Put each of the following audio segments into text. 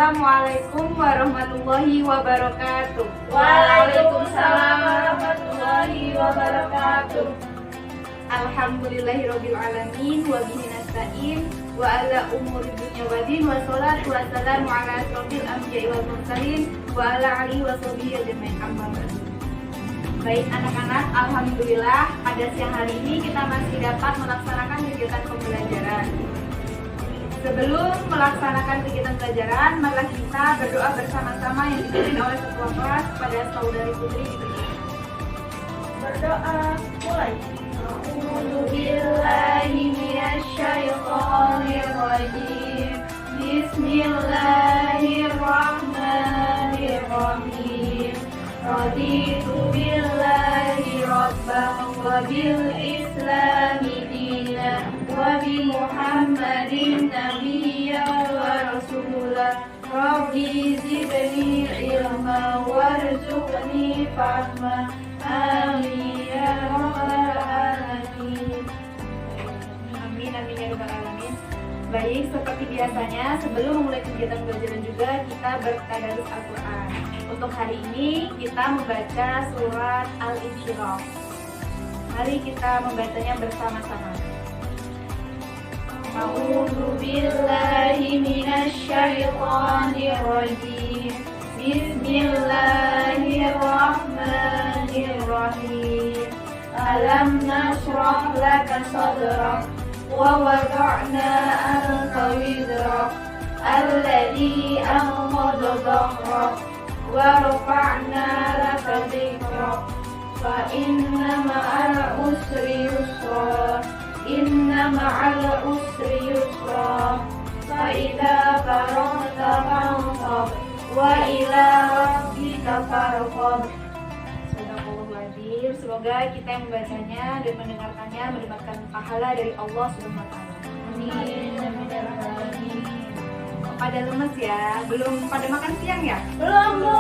Assalamualaikum warahmatullahi wabarakatuh. Waalaikumsalam warahmatullahi wabarakatuh. Alhamdulillahirabbil alamin wa bihi nasta'in wa ala umuri dunya waddin wa sholatu wassalamu ala asrofil anbiya'i wal mursalin wa ala alihi wa sahbihi ajmain amma ba'du. Baik anak-anak, alhamdulillah pada siang hari ini kita masih dapat melaksanakan kegiatan pembelajaran. Sebelum melaksanakan kegiatan pelajaran, mari kita berdoa bersama-sama yang dipimpin oleh ketua kelas kepada saudari Putri Ibnu. Berdoa mulai. A'udzu billahi minasyaitonir rajim. Bismillahirrahmanirrahim. Raditu billahi rabban wa bil islami dinan wa bi Muhammadin nabiyyan wa rasulan. Rabbi zidni ilma warzuqni fahma. Amin ya rabbal alamin. Amin amin ya rabbal alamin. Baik, seperti biasanya sebelum memulai kegiatan pembelajaran juga kita bertadarus Al-Qur'an. Untuk hari ini kita membaca surat Al-Insyirah. Mari kita membacanya bersama-sama. A'udzu billahi minasyaitonir rajim. Bismillahirrahmanirrahim. Alam nashrah laka sadrak wa wada'na anka wizrak alladhi anqadha dhahrak wa rafa'na laka dhikrak fa inna ma'al usri yusra inna ma'al usri yusra fa idza faraghta fansab wa ila rabbika farghab. Sadaqallahul. Semoga kita yang membacanya dan mendengarkannya mendapatkan pahala dari Allah Subhanahu wa taala. Amin. Pada lemes ya? Belum pada makan siang ya? Belum, Bu.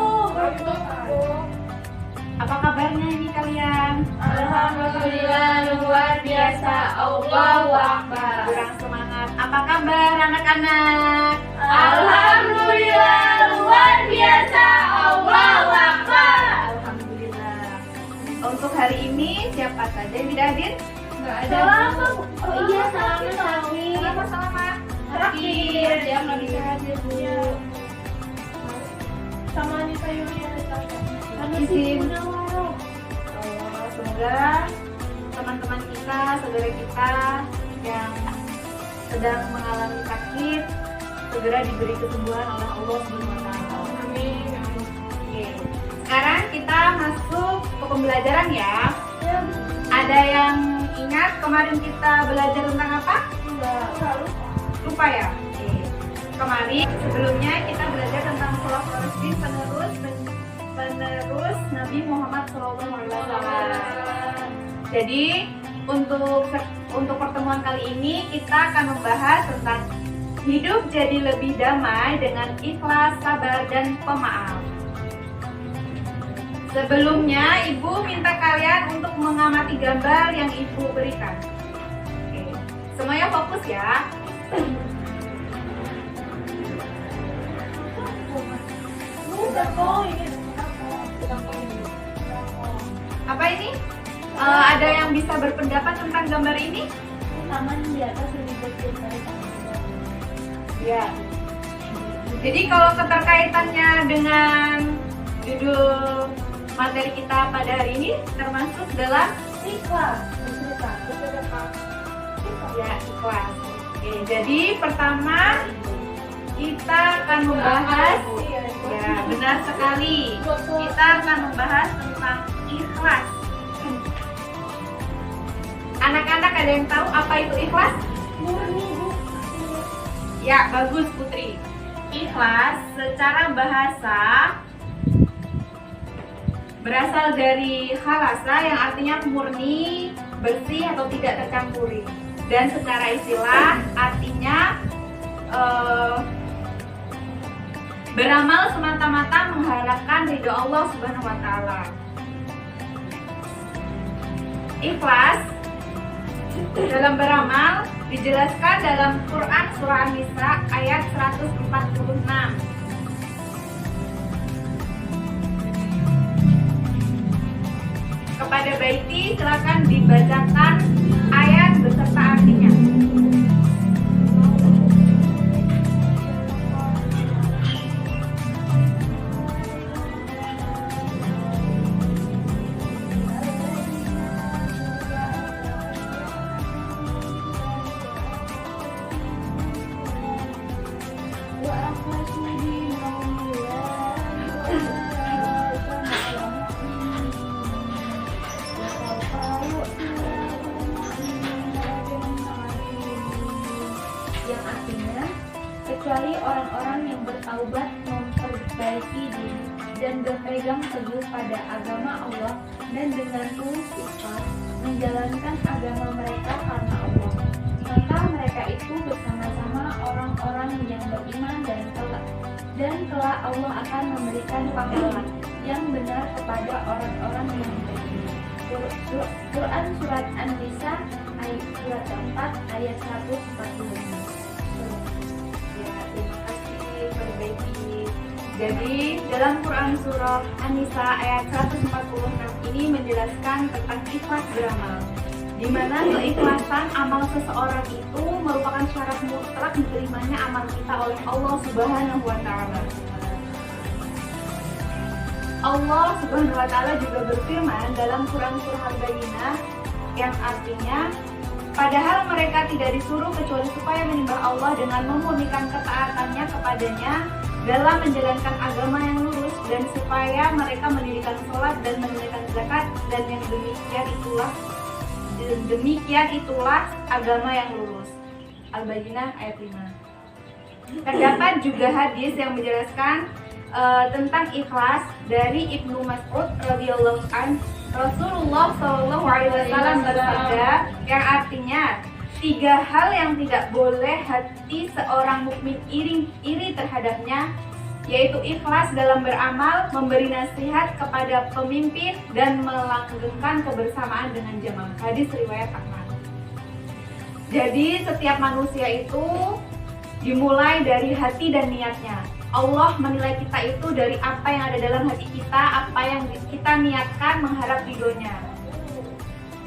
Apa kabarnya ini kalian? Alhamdulillah luar biasa. Allahu Akbar. Kurang semangat. Apa kabar anak-anak? Alhamdulillah luar biasa. Allahu Akbar. Alhamdulillah. Untuk hari ini siapa saja yang tidak hadir? Enggak ada. Selamat. Oh iya, selamat. Selamat. Terakhir, Dia nggak bisa hadir, Bu. Sama Anita Yulia. Izin. Semoga teman-teman kita, saudara kita yang sedang mengalami sakit segera diberi kesembuhan oleh Allah Subhanahu wa taala. Amin. Oke. Sekarang kita masuk ke pembelajaran ya. Ada yang ingat kemarin kita belajar tentang apa? Lupa ya? Oke. Kemarin sebelumnya kita belajar tentang khulafaur rasyidin penerus Nabi Muhammad SAW. Jadi untuk pertemuan kali ini kita akan membahas tentang hidup jadi lebih damai dengan ikhlas, sabar, dan pemaaf. Sebelumnya Ibu minta kalian untuk mengamati gambar yang Ibu berikan. Oke. Semuanya fokus ya. Apa ini? Ada yang bisa berpendapat tentang gambar ini? Taman di atas lebih kecil dari Ya. Jadi kalau keterkaitannya dengan judul materi kita pada hari ini termasuk dalam ikhlas. ya ikhlas. Oke, jadi pertama kita akan membahas ya benar sekali. Kita akan membahas tentang ikhlas. Anak-anak ada yang tahu apa itu ikhlas? Ya, bagus Putri. Ikhlas secara bahasa berasal dari khalasa yang artinya murni, bersih atau tidak tercampuri. Dan secara istilah artinya beramal semata-mata mengharapkan ridho Allah Subhanahu wa taala. Ikhlas dalam beramal dijelaskan dalam Quran surah An-Nisa ayat 146. Kepada Baiti silakan dibacakan ayat beserta artinya. Yang artinya, kecuali orang-orang yang bertaubat memperbaiki diri dan berpegang teguh pada agama Allah dan dengan tulus ikhlas menjalankan agama mereka karena Allah, maka mereka itu bersama-sama orang-orang yang beriman dan kelak Allah akan memberikan pahala yang benar kepada orang-orang yang beriman. Quran Surat An-Nisa ayat surat 4 ayat 145. Ya, terima kasih Perbaiki. Jadi dalam Quran Surah An-Nisa ayat 146 ini menjelaskan tentang ikhlas beramal, di mana keikhlasan amal seseorang itu merupakan syarat mutlak diterimanya amal kita oleh Allah Subhanahu wa Ta'ala. Allah Subhanahu wa Ta'ala juga berfirman dalam Quran Surah Al-Bayyinah yang artinya, padahal mereka tidak disuruh kecuali supaya menyembah Allah dengan memurnikan ketaatannya kepadanya dalam menjalankan agama yang lurus, dan supaya mereka mendirikan sholat dan menunaikan zakat, dan yang demikian itulah agama yang lurus. Al-Bayyinah ayat 5. Terdapat juga hadis yang menjelaskan tentang ikhlas dari Ibnu Mas'ud radhiyallahu an. Rasulullah Shallallahu alaihi wasallam bersabda yang artinya, 3 hal yang tidak boleh hati seorang mukmin iri terhadapnya, yaitu ikhlas dalam beramal, memberi nasihat kepada pemimpin, dan melanggengkan kebersamaan dengan jamaah. Hadis riwayat Ahmad. Jadi setiap manusia itu dimulai dari hati dan niatnya. Allah menilai kita itu dari apa yang ada dalam hati kita, apa yang kita niatkan mengharap ridhonya.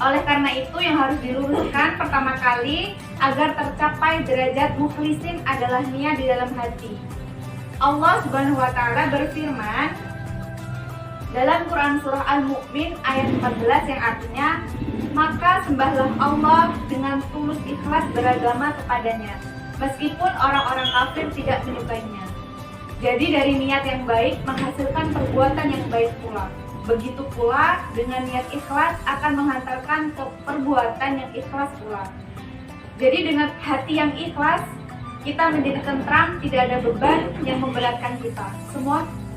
Oleh karena itu yang harus diluruskan pertama kali agar tercapai derajat mukhlisin adalah niat di dalam hati. Allah Subhanahu wa Ta'ala berfirman dalam Quran Surah Al-Mu'min ayat 14 yang artinya, maka sembahlah Allah dengan tulus ikhlas beragama kepadanya, meskipun orang-orang kafir tidak menyukainya. Jadi dari niat yang baik menghasilkan perbuatan yang baik pula. Begitu pula dengan niat ikhlas akan menghantarkan ke perbuatan yang ikhlas pula. Jadi dengan hati yang ikhlas kita menjadi tentram, tidak ada beban yang memberatkan kita.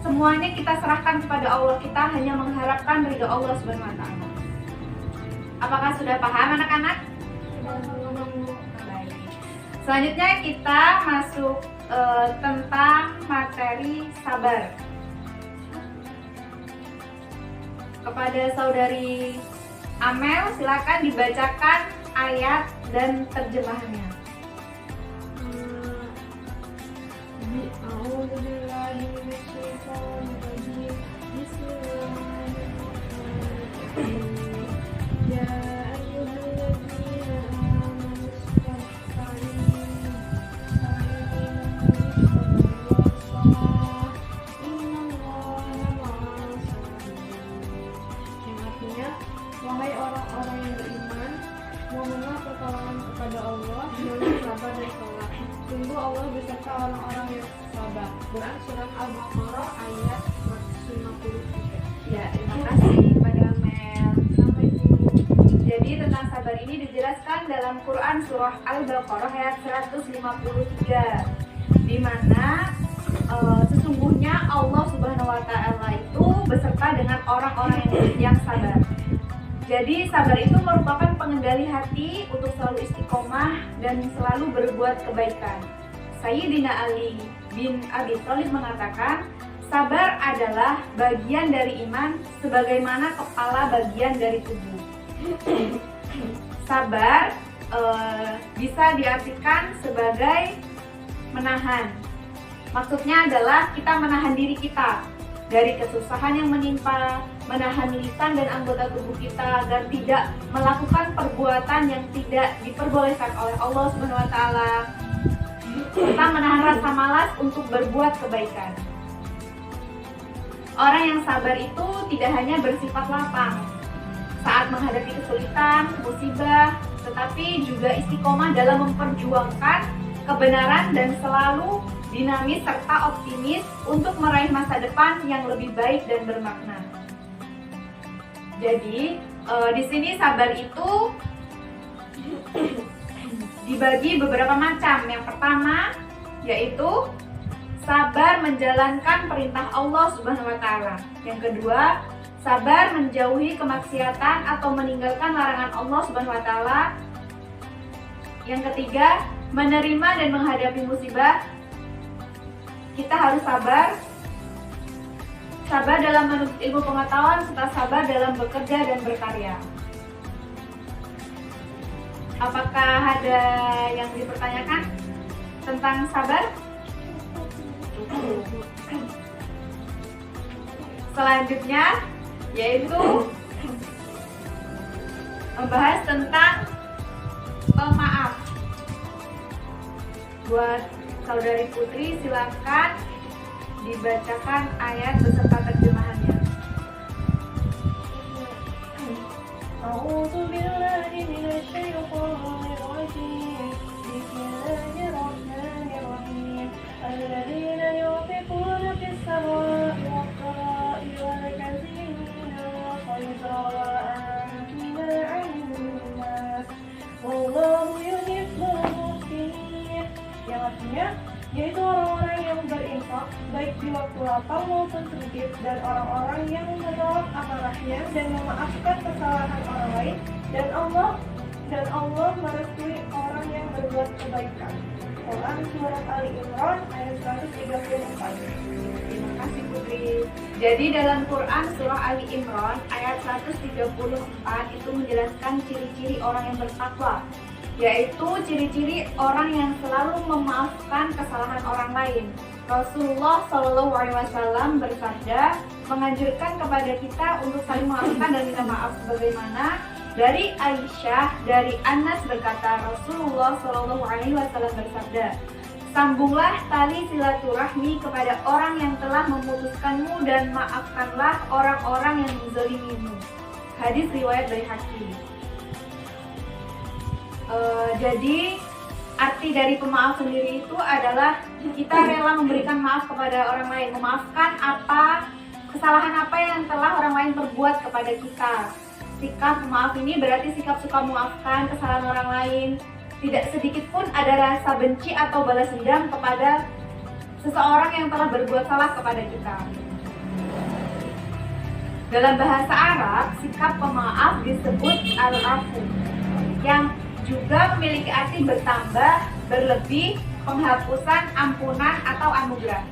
Semuanya kita serahkan kepada Allah, kita hanya mengharapkan ridha Allah Subhanahu wa Ta'ala. Apakah sudah paham anak-anak? Baik. Selanjutnya kita masuk tentang materi sabar. Kepada saudari Amel silakan dibacakan ayat dan terjemahannya. Wahai orang-orang yang beriman, mohonlah pertolongan kepada Allah dengan sabar dan sholat. Sungguh Allah beserta orang-orang yang sabar. Quran Surat Al-Baqarah ayat 153. Ya, terima kasih kepada Amel. Sampai jumpa. Jadi tentang sabar ini dijelaskan dalam Quran Surah Al-Baqarah ayat 153, di mana sesungguhnya Allah Subhanahu wa Ta'ala itu beserta dengan orang-orang yang sabar. Jadi sabar itu merupakan pengendali hati untuk selalu istiqomah dan selalu berbuat kebaikan. Sayyidina Ali bin Abi Thalib mengatakan, sabar adalah bagian dari iman sebagaimana kepala bagian dari tubuh. Sabar bisa diartikan sebagai menahan. Maksudnya adalah kita menahan diri kita dari kesusahan yang menimpa, menahan lisan dan anggota tubuh kita agar tidak melakukan perbuatan yang tidak diperbolehkan oleh Allah Subhanahu wa taala. Kita menahan rasa malas untuk berbuat kebaikan. Orang yang sabar itu tidak hanya bersifat lapang saat menghadapi kesulitan, musibah, tetapi juga istiqomah dalam memperjuangkan kebenaran dan selalu dinamis serta optimis untuk meraih masa depan yang lebih baik dan bermakna. Jadi, di sini sabar itu dibagi beberapa macam. Yang pertama yaitu sabar menjalankan perintah Allah Subhanahu wa taala. Yang kedua, sabar menjauhi kemaksiatan atau meninggalkan larangan Allah Subhanahu wa taala. Yang ketiga, menerima dan menghadapi musibah. Kita harus sabar. Sabar dalam menuntut ilmu pengetahuan serta sabar dalam bekerja dan berkarya. Apakah ada yang dipertanyakan tentang sabar? Selanjutnya yaitu membahas tentang pemaaf. Buat saudari Putri, silakan dibacakan ayat beserta terjemahannya. A'udzu billahi minasyaitonir rajim. Bismillahirrahmanirrahim. Alladzina yunfiquna fis-sarra'i wad-dharra'i wal kazimina al-ghayza wa 'afina 'anil nas. Wallahu yuhibbul muhsinin. Yang artinya yaitu orang-orang yang berinfak baik di waktu lapang maupun sempit, dan orang-orang yang menolak amarahnya dan memaafkan kesalahan orang lain, dan Allah merestui orang yang berbuat kebaikan. Quran Surat Ali Imran ayat 134. Terima kasih Putri. Jadi dalam Quran Surah Ali Imran ayat 134 itu menjelaskan ciri-ciri orang yang bertakwa, yaitu ciri-ciri orang yang selalu memaafkan kesalahan orang lain. Rasulullah SAW bersabda, menganjurkan kepada kita untuk saling memaafkan dan minta maaf, sebagaimana dari Aisyah, dari Anas berkata, Rasulullah SAW bersabda, sambunglah tali silaturahmi kepada orang yang telah memutuskanmu dan maafkanlah orang-orang yang menzalimimu. Hadis riwayat Baihaqi. Jadi arti dari pemaaf sendiri itu adalah kita rela memberikan maaf kepada orang lain, memaafkan kesalahan apa yang telah orang lain perbuat kepada kita. Sikap pemaaf ini berarti sikap suka memaafkan kesalahan orang lain. Tidak sedikit pun ada rasa benci atau balas dendam kepada seseorang yang telah berbuat salah kepada kita. Dalam bahasa Arab, sikap pemaaf disebut al-afu, yang juga memiliki arti bertambah, berlebih, penghapusan, ampunan, atau anugerah.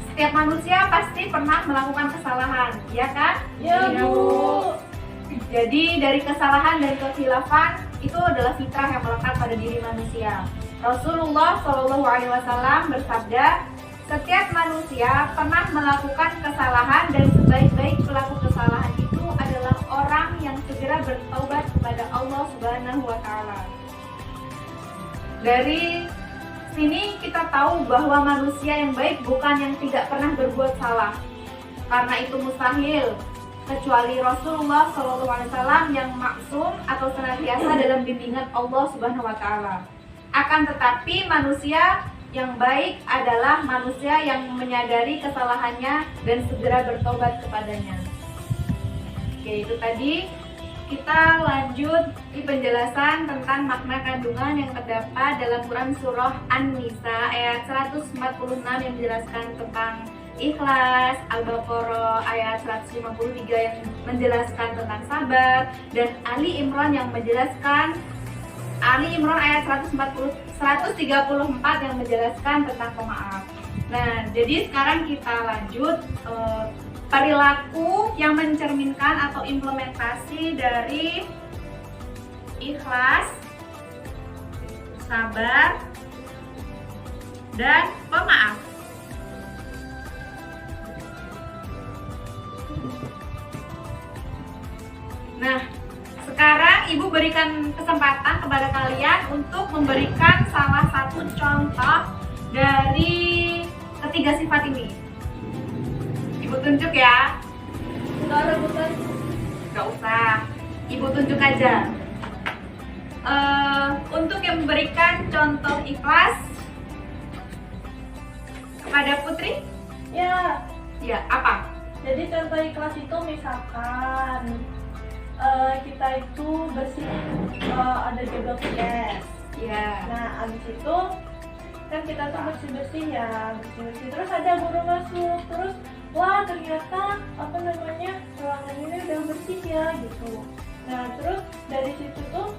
Setiap manusia pasti pernah melakukan kesalahan, ya kan? Ya, Bu. Jadi dari kesalahan dan kekhilafan itu adalah fitrah yang melekat pada diri manusia. Rasulullah SAW bersabda, setiap manusia pernah melakukan kesalahan dan sebaik-baik pelaku kesalahan itu adalah orang yang segera bertaubat kepada Allah Subhanahu wa taala. Dari sini kita tahu bahwa manusia yang baik bukan yang tidak pernah berbuat salah. Karena itu mustahil kecuali Rasulullah SAW yang maksum atau senantiasa dalam bimbingan Allah Subhanahu wa taala. Akan tetapi manusia yang baik adalah manusia yang menyadari kesalahannya dan segera bertobat kepadanya. Oke, itu tadi. Kita lanjut di penjelasan tentang makna kandungan yang terdapat dalam Quran Surah An-Nisa ayat 146 yang menjelaskan tentang ikhlas, Al-Baqarah ayat 153 yang menjelaskan tentang sabar, dan Ali Imran yang menjelaskan ayat 134 yang menjelaskan tentang pemaaf. Nah, jadi sekarang kita lanjut perilaku yang mencerminkan atau implementasi dari ikhlas, sabar, dan pemaaf. memberikan kesempatan kepada kalian untuk memberikan salah satu contoh dari ketiga sifat ini. Ibu tunjuk ya. Gak usah, Ibu tunjuk aja. Untuk yang memberikan contoh ikhlas kepada Putri, Ya, ya apa? jadi contoh ikhlas itu misalkan kita itu bersih, ada jabang yes. Ya. Nah, abis itu kan kita tuh bersih-bersih ya, bersih-bersih. Terus ada guru masuk, terus wah ternyata apa namanya ruangan ini udah bersih ya gitu. Nah, terus dari situ tuh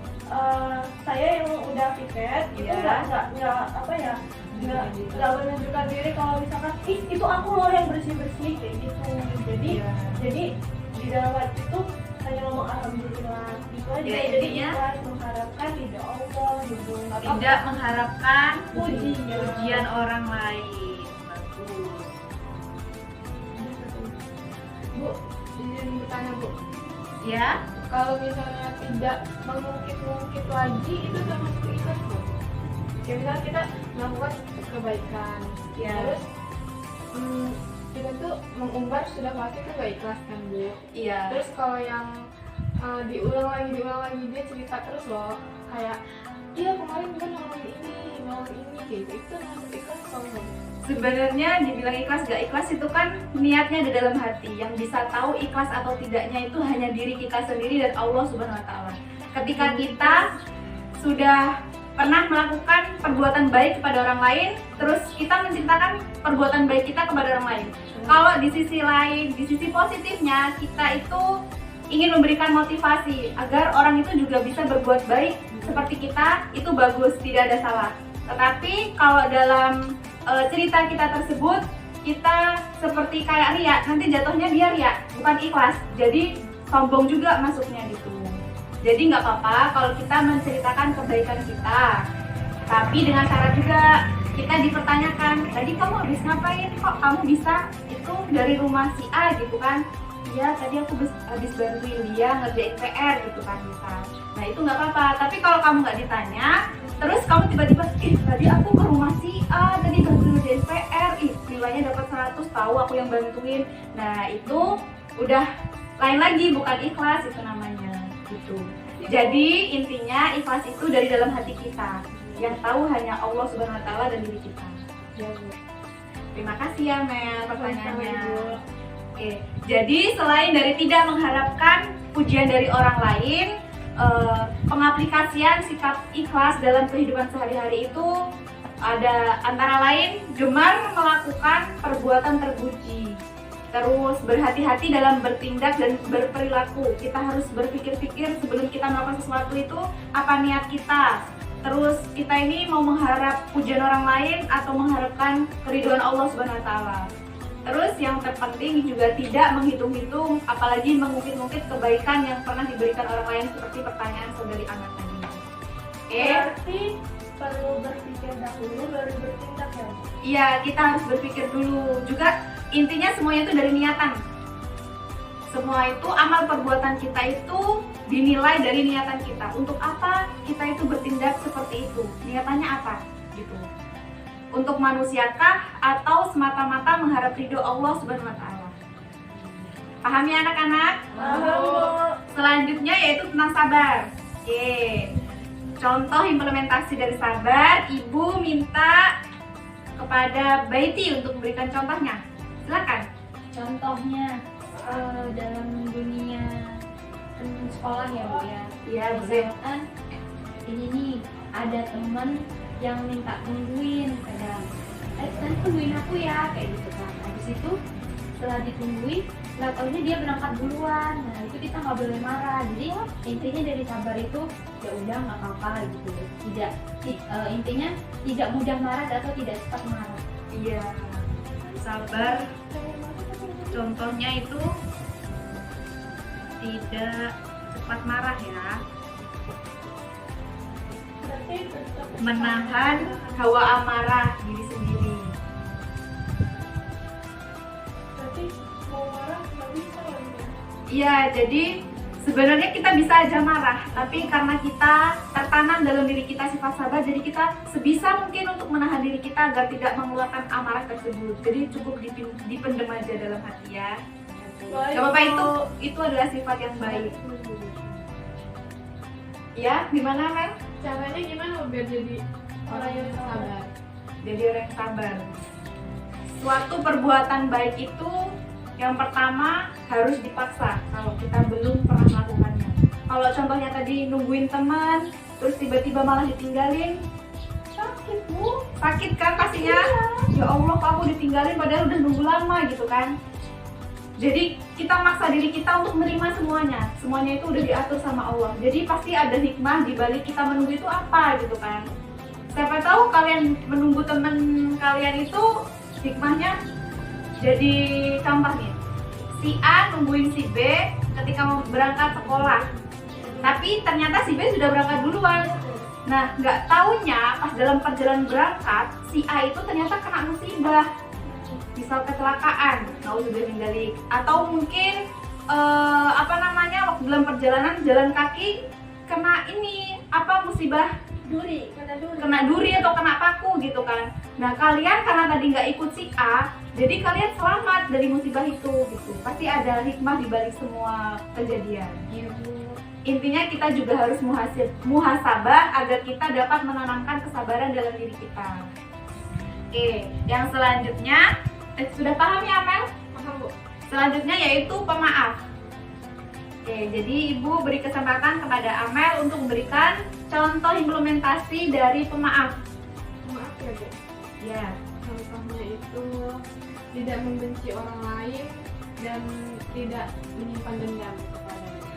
saya yang udah piket itu Iya. nggak apa ya, nggak menunjukkan diri kalau misalkan ih itu aku loh yang bersih-bersih kayak gitu. Jadi di dalam hati itu hanya ngomong alhamdulillah gitu aja. Ya, Jadi intinya ikhlas mengharapkan ridho Allah gitu. Nggak apa-apa. Tidak mengharapkan Pujian. pujian orang lain. Bagus. Bu, izin bertanya Bu, Ya. kalau misalnya tidak mengungkit-ungkit lagi itu termasuk ikhlas Bu? Ya misalnya kita melakukan kebaikan, Ya. terus kita tuh mengumbar sudah pasti itu gak ikhlas kan Bu? Iya. Terus kalau yang diulang lagi dia cerita terus loh, kayak iya kemarin juga nolongin ini kayak gitu, itu termasuk ikhlas atau enggak Bu? Sebenarnya dibilang ikhlas gak ikhlas itu kan niatnya di dalam hati. Yang bisa tahu ikhlas atau tidaknya itu hanya diri kita sendiri dan Allah Subhanahu wa taala. Ketika kita sudah pernah melakukan perbuatan baik kepada orang lain, terus kita menceritakan perbuatan baik kita kepada orang lain. Kalau di sisi lain, di sisi positifnya, kita itu ingin memberikan motivasi agar orang itu juga bisa berbuat baik seperti kita, itu bagus, tidak ada salah. Tetapi kalau dalam cerita kita tersebut, kita seperti kayak ria, nanti jatuhnya dia ria, bukan ikhlas. Jadi sombong juga masuknya gitu. Jadi nggak apa-apa kalau kita menceritakan kebaikan kita, tapi dengan syarat juga kita dipertanyakan, tadi kamu habis ngapain, kok kamu bisa itu dari rumah si A gitu kan? Iya, tadi aku habis bantuin dia ngerjain PR gitu kan misal. Nah itu nggak apa-apa, tapi kalau kamu nggak ditanya, terus kamu tiba-tiba, tadi aku ke rumah si A, tadi bantuin ngerjain PR, nilainya dapat 100, tahu aku yang bantuin. Nah itu udah lain lagi, bukan ikhlas itu namanya gitu. Jadi intinya ikhlas itu dari dalam hati kita, yang tahu hanya Allah Subhanahu wa taala dan diri kita. Ya Bu. Terima kasih ya Mel pertanyaannya. Sama-sama, Bu. Oke, jadi selain dari tidak mengharapkan pujian dari orang lain, pengaplikasian sikap ikhlas dalam kehidupan sehari-hari itu ada antara lain gemar melakukan perbuatan terpuji, terus berhati-hati dalam bertindak dan berperilaku. Kita harus berpikir-pikir sebelum kita melakukan sesuatu itu apa niat kita. Terus kita ini mau mengharap pujian orang lain atau mengharapkan keridhaan Allah Subhanahu wa taala. Terus yang terpenting juga tidak menghitung-hitung, apalagi mengungkit-ungkit kebaikan yang pernah diberikan orang lain seperti pertanyaan saudari anak tadi. Oke? Berarti perlu berpikir dahulu baru bertindak ya. Iya, kita harus berpikir dulu. Juga intinya semuanya itu dari niatan. Semua itu amal perbuatan kita itu dinilai dari niatan kita. Untuk apa kita itu bertindak seperti itu? Niatannya apa? Gitu. Untuk manusiakah atau semata-mata mengharap ridho Allah Subhanahu wa taala? Paham ya anak-anak? Selanjutnya yaitu tentang sabar. Oke. Contoh implementasi dari sabar, Ibu minta kepada Baiti untuk memberikan contohnya. Silakan. Contohnya dalam dunia sekolah ya Bu ya. Iya, boleh. Misalkan ini nih ada teman yang minta tungguin kadang, kan tungguin aku ya kayak gitu kan. Habis itu setelah ditungguin nggak taunya dia berangkat duluan. Nah itu kita nggak boleh marah. Jadi intinya dari sabar itu ya udah nggak apa-apa gitu. Intinya tidak mudah marah atau tidak cepat marah. Iya. Sabar. Contohnya itu tidak cepat marah ya. Berarti tetap Menahan hawa amarah diri sendiri. berarti mau marah nggak bisa lagi ya. Iya, jadi Sebenarnya kita bisa aja marah, tapi karena kita tertanam dalam diri kita sifat sabar, jadi kita sebisa mungkin untuk menahan diri kita agar tidak mengeluarkan amarah tersebut. Jadi cukup dipendam aja dalam hati ya. Gak apa-apa, itu adalah sifat yang baik. Ya, gimana Mel? Caranya gimana biar jadi orang yang sabar? Jadi orang yang sabar. Suatu perbuatan baik itu yang pertama harus dipaksa kalau kita belum pernah melakukannya. Kalau contohnya tadi nungguin teman, terus tiba-tiba malah ditinggalin, sakit Bu, sakit kan pastinya. Ya Allah, kok aku ditinggalin padahal udah nunggu lama gitu kan. Jadi kita maksa diri kita untuk menerima semuanya itu udah diatur sama Allah. Jadi pasti ada hikmah di balik kita menunggu itu apa gitu kan. Siapa tahu kalian menunggu teman kalian itu hikmahnya jadi contoh nih, si A nungguin si B ketika mau berangkat sekolah, tapi ternyata si B sudah berangkat duluan. Nah, nggak taunya pas dalam perjalanan berangkat, si A itu ternyata kena musibah, misal kecelakaan, naudzubillah, atau mungkin waktu dalam perjalanan jalan kaki kena musibah kena duri atau kena paku gitu kan. Nah, kalian karena tadi nggak ikut si A, jadi kalian selamat dari musibah itu gitu. Pasti ada hikmah di balik semua kejadian. Intinya kita juga harus muhasabah agar kita dapat menanamkan kesabaran dalam diri kita. Oke, yang selanjutnya sudah paham ya Mel? Paham Bu. Selanjutnya yaitu pemaaf. Oke, jadi Ibu beri kesempatan kepada Amel untuk memberikan contoh implementasi dari pemaaf. Maaf ya Bu. Ya. Contohnya itu tidak membenci orang lain dan tidak menyimpan dendam kepadanya.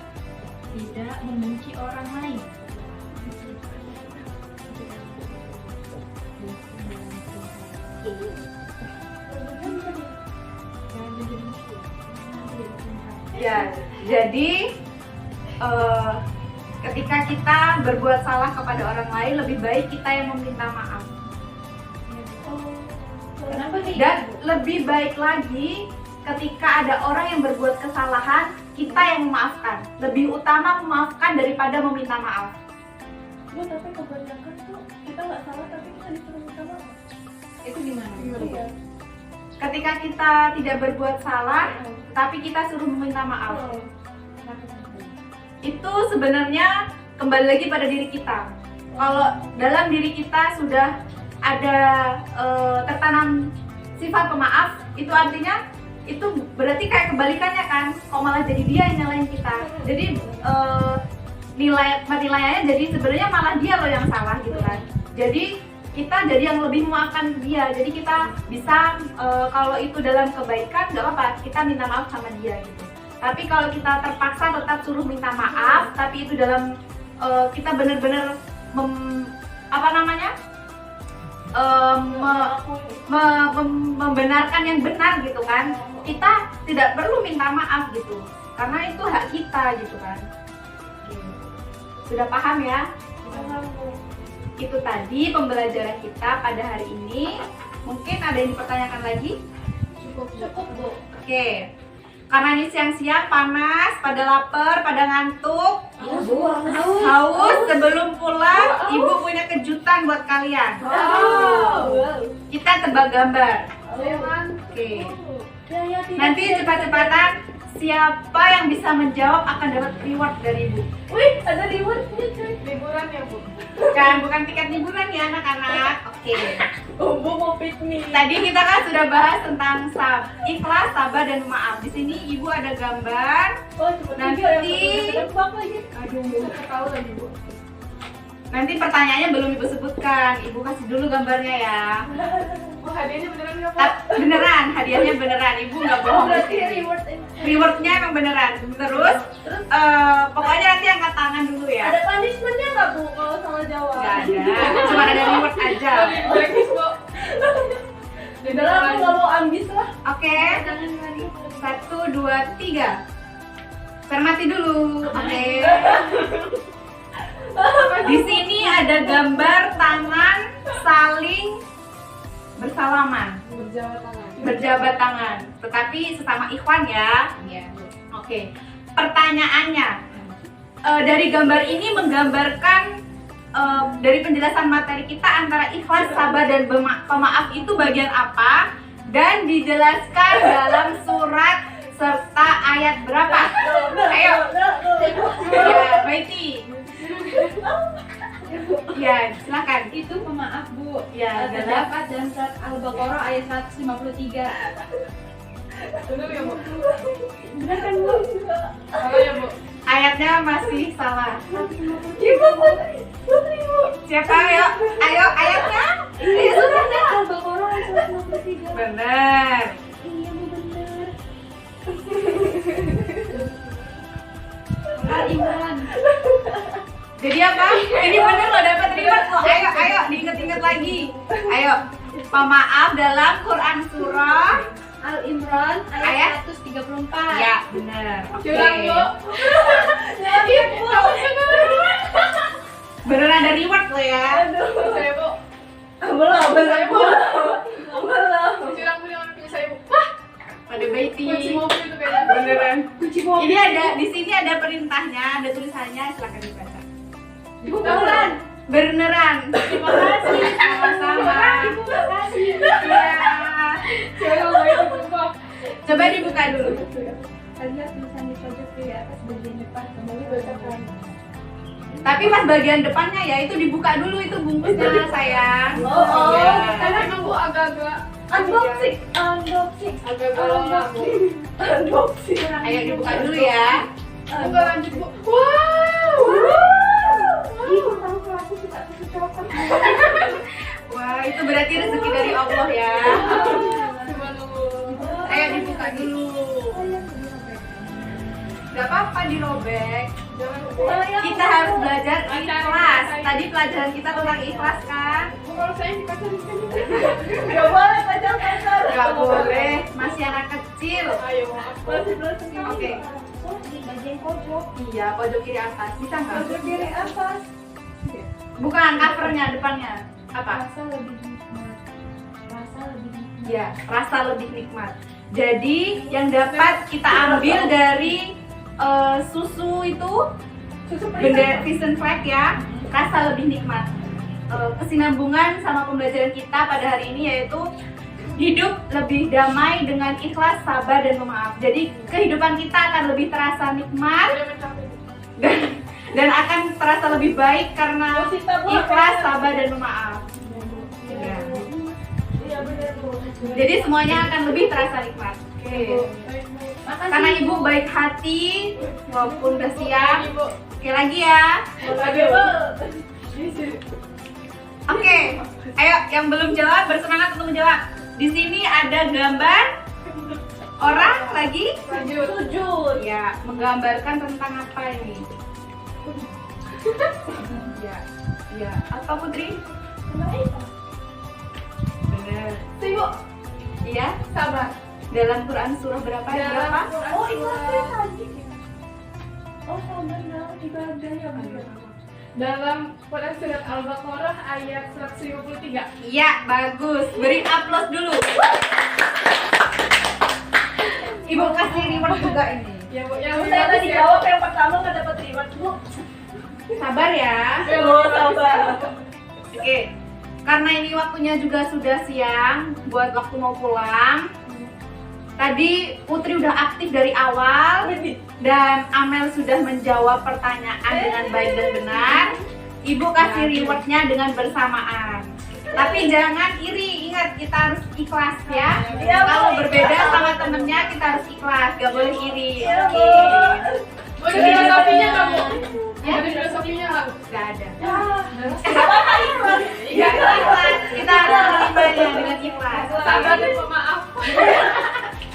Tidak membenci orang lain. Ya, jadi ketika kita berbuat salah kepada orang lain, lebih baik kita yang meminta maaf. Kenapa nih? Dan lebih baik lagi ketika ada orang yang berbuat kesalahan, kita yang memaafkan. Lebih utama memaafkan daripada meminta maaf. Bu, tapi kebanyakan tuh kita nggak salah tapi kita disuruh minta maaf. Itu gimana? Iya. Ketika kita tidak berbuat salah, tapi kita suruh meminta maaf. Itu sebenarnya kembali lagi pada diri kita. Kalau dalam diri kita sudah ada tertanam sifat pemaaf, itu artinya itu berarti kayak kebalikannya kan, kok malah jadi dia yang nyalain kita. Jadi penilaiannya jadi sebenarnya malah dia loh yang salah gitu kan. Jadi kita jadi yang lebih memaafkan dia. Jadi kita bisa kalau itu dalam kebaikan nggak apa-apa, kita minta maaf sama dia gitu. Tapi kalau kita terpaksa tetap suruh minta maaf, tapi itu dalam kita benar-benar membenarkan yang benar gitu kan, kita tidak perlu minta maaf gitu, karena itu hak kita gitu kan. Sudah paham ya? Itu tadi pembelajaran kita pada hari ini. Mungkin ada yang dipertanyakan lagi? Cukup Bu. Oke. Karena ini siang-siang panas, pada lapar, pada ngantuk, haus, sebelum pulang, Ibu punya kejutan buat kalian. Kita tebak gambar. Oke. Nanti cepat-cepatan, siapa yang bisa menjawab akan dapat reward dari Ibu. Wih, ada rewardnya cuy. Liburan ya Bu. Bukan tiket liburan ya anak-anak. Oke. Bu mau piknik. Tadi kita kan sudah bahas tentang ikhlas, sabar, dan maaf. Di sini Ibu ada gambar. Oh, cepet Nanti- juga ya, tebak lagi. Aduh. Siapa tahu lagi Bu. Nanti pertanyaannya belum Ibu sebutkan. Ibu kasih dulu gambarnya ya. Oh, hadiahnya beneran nggak Bu? Beneran, hadiahnya beneran. Ibu nggak bohong. di Berarti sini. rewardnya. Rewardnya emang beneran. Terus, pokoknya nanti angkat tangan dulu ya. Ada punishmentnya nggak Bu kalau salah jawab? Nggak ada, cuma ada reward aja. Bagus Bu. Udah lah, aku nggak mau ambis lah. Oke. 1, 2, 3. Cermati dulu. Oke. Di sini ada gambar tangan saling bersalaman, berjabat tangan, tetapi sesama ikhwan ya. Iya. Oke. Pertanyaannya, dari gambar ini menggambarkan dari penjelasan materi kita antara ikhlas, sabar, dan pemaaf itu bagian apa, dan dijelaskan dalam surat serta ayat berapa? Ayo. Ya, Baiti. Ya, silakan. Itu pemaaf, Bu. Ya, Terdapat dalam surat Al-Baqarah ayat 153. Bener ya, Bu? Benar kan, Bu? Salah ya, Bu? Ayatnya masih salah. Ibu, Putri, Bu. Siapa? Ayo ayatnya. Iya, suratnya. Al-Baqarah ayat 153. Benar. Iya, Bu, benar. Al-Imran. Jadi apa? Ini bener loh, dapat reward loh. Ayo diinget-inget lagi. Ayo. Pemaaf dalam Quran surah Al-Imran ayat 134. Ya, benar. Oke. Curang, Bu. Iya, Bu. Beneran ada reward loh ya. Saya, Bu. Belum. Saya, Bu. Curang, Bu, jangan pilih saya, Bu. Wah, Pada Baiti. kunci mobil itu kayaknya. Beneran. Kunci mobil. Ini ada di sini ada perintahnya, ada tulisannya, silakan dibaca. Beneran. Beneran. Terima kasih. Sama-sama. Ibu, makasih. Iya. Saya nggak mau itu, Bu. Coba dibuka dulu. Lihat tulisan di pojok kiri atas bagian depan, kembali bacakan. Tapi pas bagian depannya ya itu dibuka dulu itu bungkusnya sayang. Oh, Iya. Karena emang Bu agak-agak Unboxing. agak-agak lama, Bu. Unboxing. Ayo dibuka dulu ya. Bukan lanjut, Bu. Wow. Ibu tahu kalau aku suka kecocokan. Wah, itu berarti rezeki dari Allah ya. Gimana, Bu? Ayo dibuka dulu. Gak apa-apa dirobek. Jangan, Bu. Kita harus belajar ikhlas. Tadi pelajaran kita tentang ikhlas kan? Bu, kalau saya dipacarin kan. Gak boleh pacar-pacar. Gak boleh, masih anak kecil. Ayo, maaf. Masih belum sekali. Oke. Oh, di bagian pojok. Iya, pojok kiri atas. Bisa nggak? Pojok kiri atas. Bukan, covernya, depannya. Apa? Rasa lebih nikmat. Rasa lebih nikmat. Ya, rasa lebih nikmat. Jadi yang dapat kita ambil dari susu itu benda vision flag ya, rasa lebih nikmat. Kesinambungan sama pembelajaran kita pada hari ini yaitu hidup lebih damai dengan ikhlas, sabar, dan pemaaf. Jadi kehidupan kita akan lebih terasa nikmat Udah mencapai, Bu. dan akan terasa lebih baik karena ikhlas, sabar, dan pemaaf. Ya. Iya benar Bu. Jadi semuanya akan lebih terasa nikmat. Oke. Baik, Bu. Karena ibu baik hati walaupun udah siang. Lagi, Bu. Oke lagi ya. Lagi Bu. Oke. Ayo yang belum jawab bersemangat untuk menjawab. Di sini ada gambar orang lagi Lanjut. Sujud. ya menggambarkan tentang apa ini? Ya. Ya. Apa Putri? Benar. Sih, Bu. Iya. Sabar. Dalam Quran surah berapa? Dalam Berapa? Quran Oh ikhlasnya surah- tadi. Oh sabar dong ibadah ya Bu. Dalam Quran surat Al-Baqarah ayat 153. Iya, bagus. Beri aplaus dulu. Ibu kasih reward juga ini. Ya, Bu. Yang Saya tadi ya. jawab yang pertama nggak dapat reward Bu. Sabar ya. Ya, Bu. Oh sabar. Oke. Karena ini waktunya juga sudah siang, buat waktu mau pulang. Tadi Putri udah aktif dari awal dan Amel sudah menjawab pertanyaan dengan baik dan benar. Ibu kasih rewardnya dengan bersamaan. Tapi jangan iri, ingat kita harus ikhlas ya. Iya, Bu. Kalau berbeda sama temennya kita harus ikhlas, gak boleh iri. Iya, Oke. Bu. Bu, ada filosofinya nggak, Bu? Ya. Ada filosofinya nggak, Bu? Gak ada. Apa ikhlas? Ya, ikhlas. Kita harus menerimanya dengan ikhlas. Sabar dan pemaaf.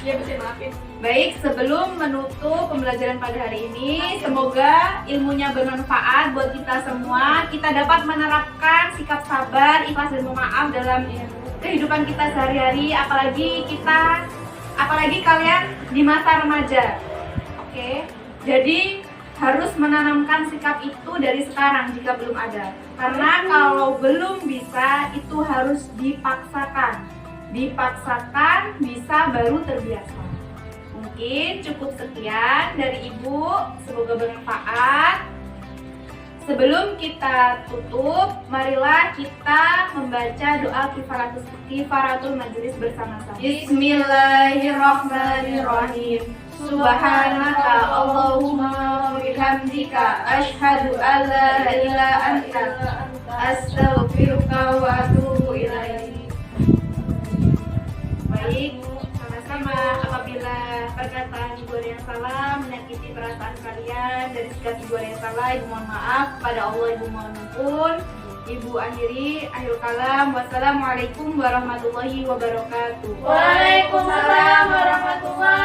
Ya, bisa maafin. Baik, sebelum menutup pembelajaran pada hari ini, semoga ilmunya bermanfaat buat kita semua. Kita dapat menerapkan sikap sabar, ikhlas, dan pemaaf dalam kehidupan kita sehari-hari. Apalagi kalian di masa remaja. Oke, jadi harus menanamkan sikap itu dari sekarang jika belum ada. Karena kalau belum bisa, itu harus dipaksakan. Dipaksakan bisa baru terbiasa. Mungkin cukup sekian dari Ibu, semoga bermanfaat. Sebelum kita tutup, marilah kita membaca doa kifaratul majelis bersama-sama. Bismillahirrahmanirrahim. Subhanaka Allahumma wa bihamdika asyhadu an la ilaha anta astaghfiruka wa atubu ilaik. Baik, sama-sama. Apabila perkataan ibu yang salah menyakiti perasaan kalian dari sikap ibu yang salah, ibu mohon maaf. Kepada Allah ibu mohon ampun. Ibu akhiri akhir kalam. Wassalamualaikum warahmatullahi wabarakatuh. Waalaikumsalam warahmatullahi